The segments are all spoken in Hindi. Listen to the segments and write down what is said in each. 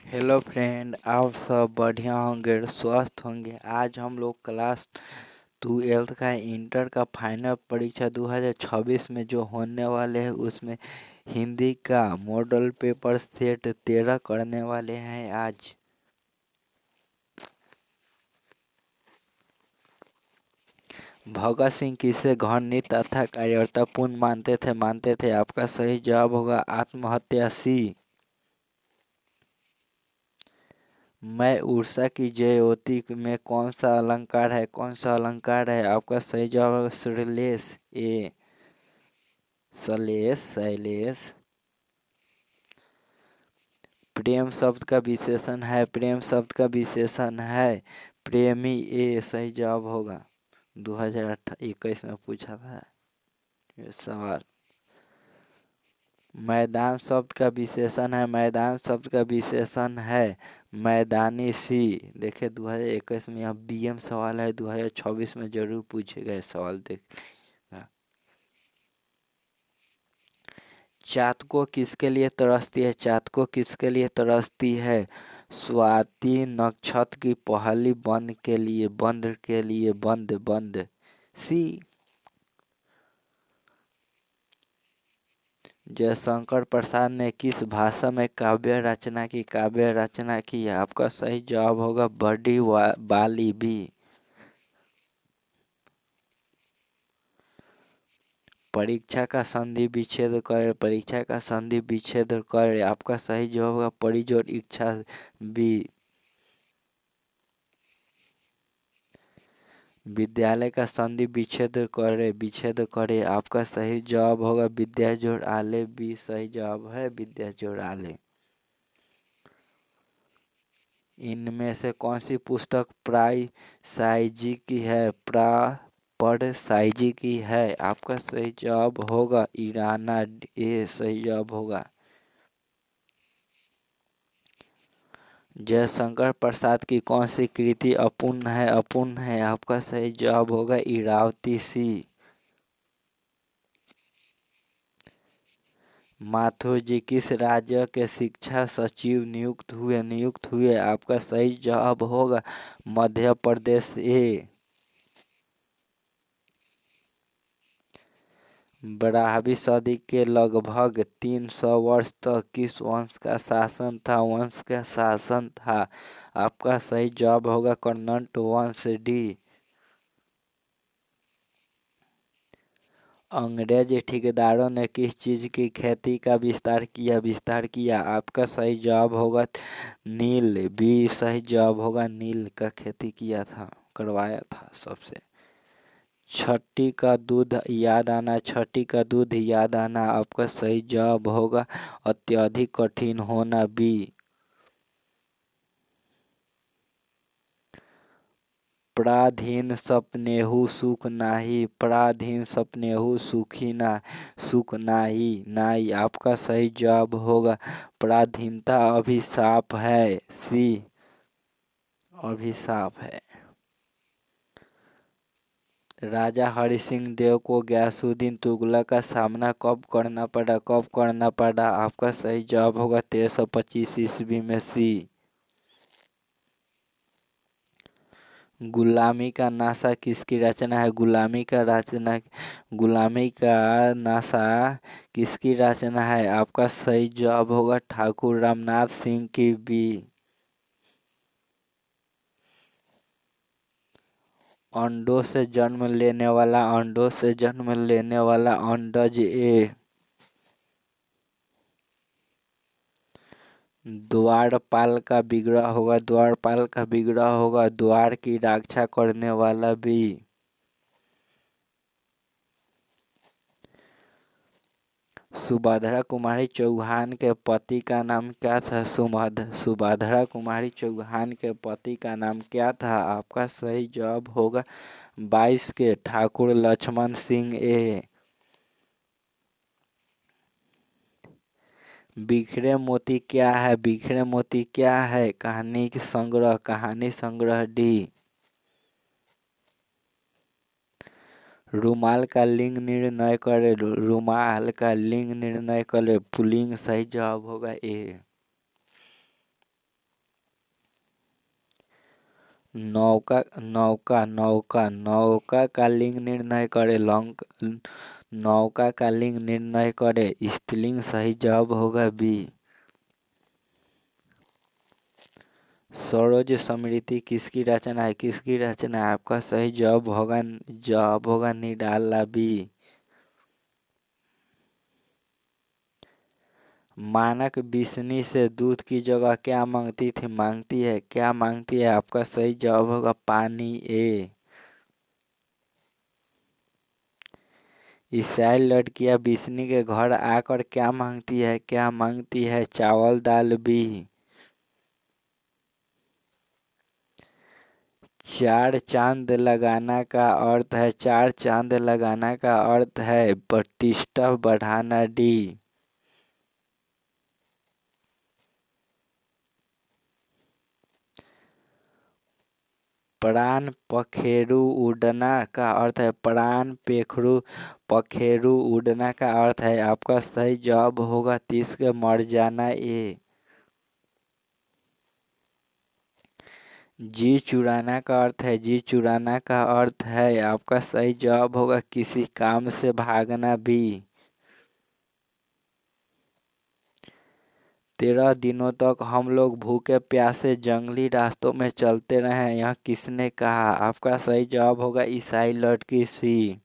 हेलो फ्रेंड, आप सब बढ़िया होंगे, स्वस्थ होंगे। आज हम लोग क्लास 12th का इंटर का फाइनल परीक्षा 2026 में जो होने वाले हैं उसमें हिंदी का मॉडल पेपर सेट 13 करने वाले हैं आज। भगत सिंह किसे घृणित तथा कायरतापूर्ण मानते थे। आपका सही जवाब होगा आत्महत्या सी। मैं उषा की ज्योति में कौन सा अलंकार है। आपका सही जवाब है श्रीलेष ए। शैलेश। प्रेम शब्द का विशेषण है प्रेमी ए। सही जवाब होगा। 2021 में पूछा था ये सवाल। मैदान शब्द का विशेषण है मैदानी सी। देखिए 2021 में यह बीएम सवाल है, 2026 में जरूर पूछे गए सवाल देख। चाँद को किसके लिए तरसती है। स्वाति नक्षत्र की पहली बंद सी। जयशंकर प्रसाद ने किस भाषा में काव्य रचना की। आपका सही जवाब होगा बाली भी। परीक्षा का संधि विच्छेद कर। आपका सही जवाब होगा परिजोड़ इच्छा भी। विद्यालय का संधि विच्छेद करे। आपका सही जवाब होगा विद्या जोड़ आले भी। सही जवाब है विद्या जोड़ आले। इनमें से कौन सी पुस्तक पढ़ साइजी की है। आपका सही जवाब होगा ईराना ए। सही जवाब होगा। जयशंकर प्रसाद की कौन सी कृति अपूर्ण है। आपका सही जवाब होगा इरावती सी। माथुर जी किस राज्य के शिक्षा सचिव नियुक्त हुए। आपका सही जवाब होगा मध्य प्रदेश ए। 12वीं सदी के लगभग 300 वर्ष तक किस वंश का शासन था। आपका सही जवाब होगा कन्नट वंश डी। अंग्रेज ठेकेदारों ने किस चीज की खेती का विस्तार किया। आपका सही जवाब होगा नील बी। सही जवाब होगा नील का खेती करवाया था सबसे। छठी का दूध याद आना। आपका सही जवाब होगा अत्यधिक कठिन होना बी। पराधीन सपनेहु सुख नाही। आपका सही जवाब होगा पराधीनता अभिशाप है सी। अभिशाप है। राजा हरि सिंह देव को गयासुद्दीन तुगलक का सामना कब करना पड़ा। आपका सही जवाब होगा 1325 ईस्वी में सी। गुलामी का नासा किसकी रचना है। गुलामी का नासा किसकी रचना है। आपका सही जवाब होगा ठाकुर रामनाथ सिंह की बी। अंडों से जन्म लेने वाला अंडज ए। द्वारपाल का विग्रह होगा द्वार की रक्षा करने वाला भी। सुभद्रा कुमारी चौहान के पति का नाम क्या था। सुभद्रा कुमारी चौहान के पति का नाम क्या था। आपका सही जवाब होगा 22 के ठाकुर लक्ष्मण सिंह ए। बिखरे मोती क्या है। कहानी संग्रह डी। रुमाल का लिंग निर्णय करे पुल्लिंग। सही जवाब होगा ए। नौका नौका नौका नौका का लिंग निर्णय करे नौका का लिंग निर्णय करे स्त्रीलिंग। सही जवाब होगा बी। सरोज स्मृति किसकी रचना है? किसकी रचना है? आपका सही जवाब होगा निराला बी। मानक बिस्नी से दूध की जगह क्या मांगती थी? मांगती है, क्या मांगती है? आपका सही जवाब होगा पानी ए। ईसाई लड़कियां बिस्नी के घर आकर क्या मांगती है? क्या मांगती है? चावल दाल बी। चार चांद लगाना का अर्थ है, चार चांद लगाना का अर्थ है प्रतिष्ठा बढ़ाना डी। प्राण पखेरु उड़ना का अर्थ है, प्राण पेखरू पखेरु उड़ना का अर्थ है। आपका सही जवाब होगा 30 के मर जाना ए। जी चुराना का अर्थ है, जी चुराना का अर्थ है। आपका सही जवाब होगा किसी काम से भागना भी। 13 दिनों तक हम लोग भूखे प्यासे जंगली रास्तों में चलते रहे, यह किसने कहा? आपका सही जवाब होगा ईसाई लड़की सी।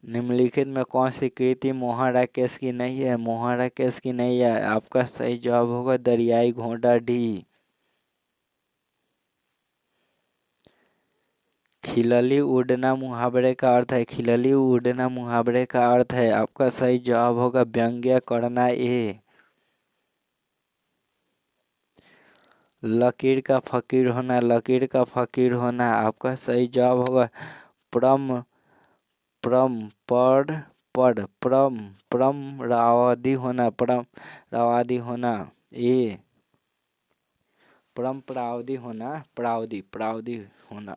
निम्नलिखित में कौन सी कृति मोहन राकेश की नहीं है? मोहन राकेश की नहीं है। आपका सही जवाब होगा दरियाई घोड़ा डी। खिलली उड़ना मुहावरे का अर्थ है, खिलली उड़ना मुहावरे का अर्थ है। आपका सही जवाब होगा व्यंग्य करना ए। लकीर का फकीर होना, लकीर का फकीर होना। आपका सही जवाब होगा प्रम प्रम प्रम रावादी होना, प्रम रावादी होना ए। परम्परावधि होना, प्रावधि होना।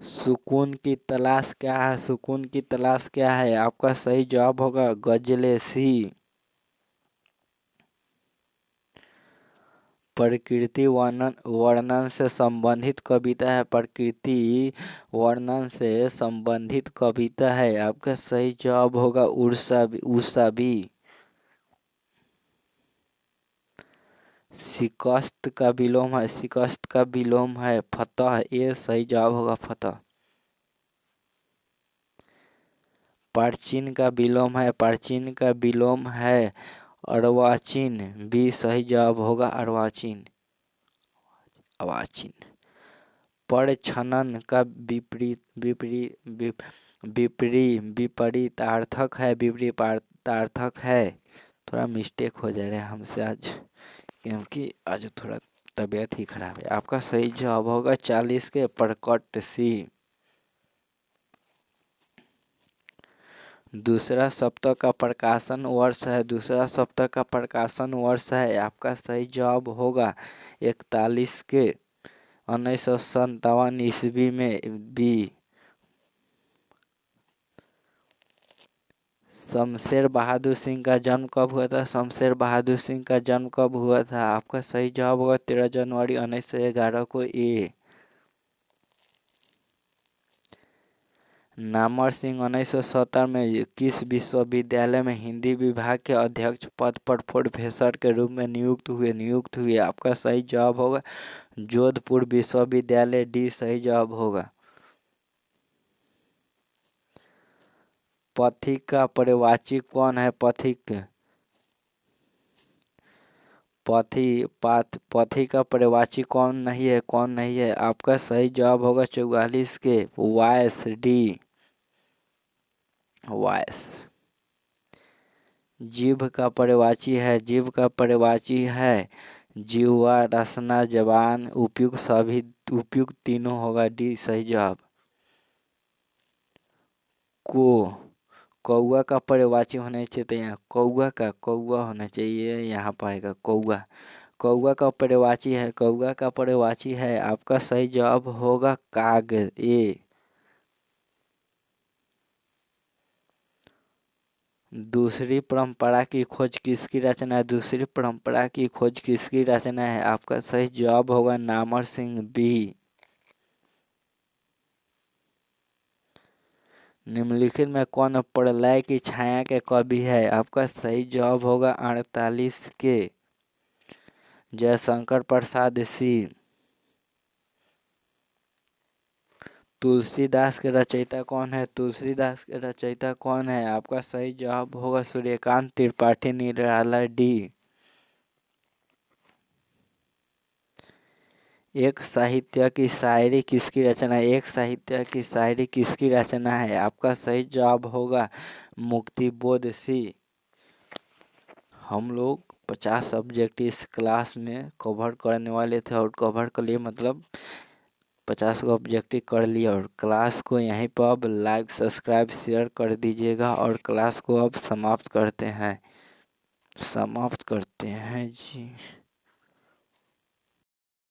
सुकून की तलाश क्या है? सुकून की तलाश क्या है? आपका सही जवाब होगा गजले सी। प्रकृति वर्णन से संबंधित कविता है, प्रकृति वर्णन से संबंधित कविता है। आपका सही जवाब होगा उषा बी। शिकस्त का विलोम है, शिकस्त का विलोम है फतह ए। सही जवाब होगा फतह। प्राचीन का विलोम है, प्राचीन का विलोम है अर्वाचीन बी। सही जवाब होगा अर्वाचीन, अर्वाचीन। परछनन का विपरीतार्थक है, विपरीतार्थक है। थोड़ा मिस्टेक हो जा रहा है हमसे आज, क्योंकि आज थोड़ा तबीयत ही खराब है। आपका सही जवाब होगा 40 के प्रकट सी। दूसरा सप्ताह का प्रकाशन वर्ष है, दूसरा सप्ताह का प्रकाशन वर्ष है। आपका सही जवाब होगा 41 के 1957 ईस्वी में बी। शमशेर बहादुर सिंह का जन्म कब हुआ था? शमशेर बहादुर सिंह का जन्म कब हुआ था? आपका सही जवाब होगा 13 जनवरी 1911 को ए। नामवर सिंह 1970 में किस विश्वविद्यालय में हिंदी विभाग के अध्यक्ष पद पर प्रोफेसर के रूप में नियुक्त हुए? आपका सही जवाब होगा जोधपुर विश्वविद्यालय डी। सही जवाब होगा। पथिक का पर्यवाची कौन है? पथी का पर्यवाची कौन नहीं है? कौन नहीं है? आपका सही जवाब होगा 44 के वायस डी। वायस। जीभ का पर्यवाची है, जीभ का पर्यवाची है जिह्वा, रसना, जबान। उपयुक्त तीनों होगा डी। सही जवाब। कौआ का पर्यवाची होना चाहिए, तो यहाँ कौआ होना चाहिए, यहाँ पाएगा कौआ। कौआ का पर्यवाची है, कौआ का पर्यवाची है। आपका सही जवाब होगा काग ए। दूसरी परंपरा की खोज किसकी रचना है? दूसरी परंपरा की खोज किसकी रचना है? आपका सही जवाब होगा नामर सिंह बी। निम्नलिखित में कौन प्रलय की छाया के कवि है? आपका सही जवाब होगा 48 के जयशंकर प्रसाद सिंह। तुलसीदास के रचयिता कौन है? तुलसीदास के रचयिता कौन है? आपका सही जवाब होगा सूर्यकांत त्रिपाठी निराला डी। एक साहित्य की शायरी किसकी रचना है? एक साहित्य की शायरी किसकी रचना है? आपका सही जवाब होगा मुक्तिबोध सी। हम लोग 50 सब्जेक्ट इस क्लास में कवर करने वाले थे और कवर कर लिए, मतलब 50 का ऑब्जेक्टिव कर लिया। और क्लास को यहीं पर अब लाइक सब्सक्राइब शेयर कर दीजिएगा और क्लास को अब समाप्त करते हैं जी।